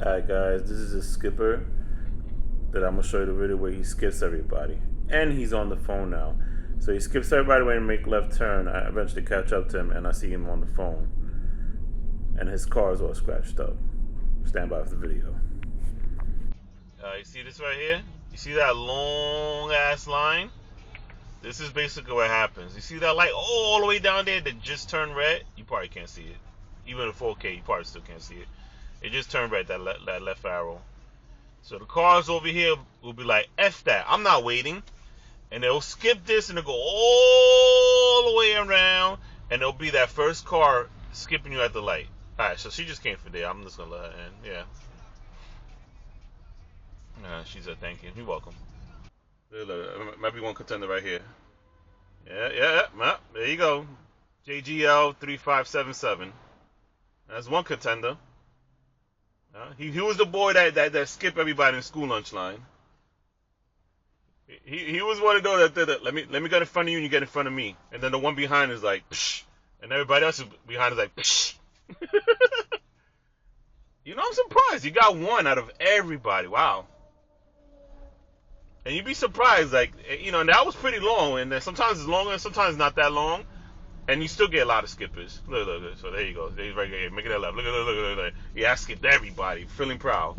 Alright guys, this is a skipper that I'm going to show you the video where he skips everybody. And he's on the phone now. So he skips everybody when he make left turn. I eventually catch up to him and I see him on the phone. And his car is all scratched up. Stand by for the video. You see this right here? You see that long ass line? This is basically what happens. You see that light all the way down there that just turned red? You probably can't see it. Even in 4K, you probably still can't see it. It just turned red, that left arrow. So the cars over here will be like, F that, I'm not waiting. And they'll skip this and they'll go all the way around. And there'll be that first car skipping you at the light. Alright, so she just came for there. I'm just going to let her in. Yeah. She said thank you. You're welcome. Look, might be one contender right here. Yeah. There you go. JGL3577. That's one contender. He was the boy that skipped everybody in school lunch line. He was one of those that let me get in front of you and you get in front of me. And then the one behind is like, psh, and everybody else behind is like, psh. You know, I'm surprised. You got one out of everybody. Wow. And you'd be surprised, like, you know, and that was pretty long. And sometimes it's longer and sometimes not that long. And you still get a lot of skippers. Look. So there you go. There he's right here. Making that left. Look. Yeah, I skipped everybody. Feeling proud.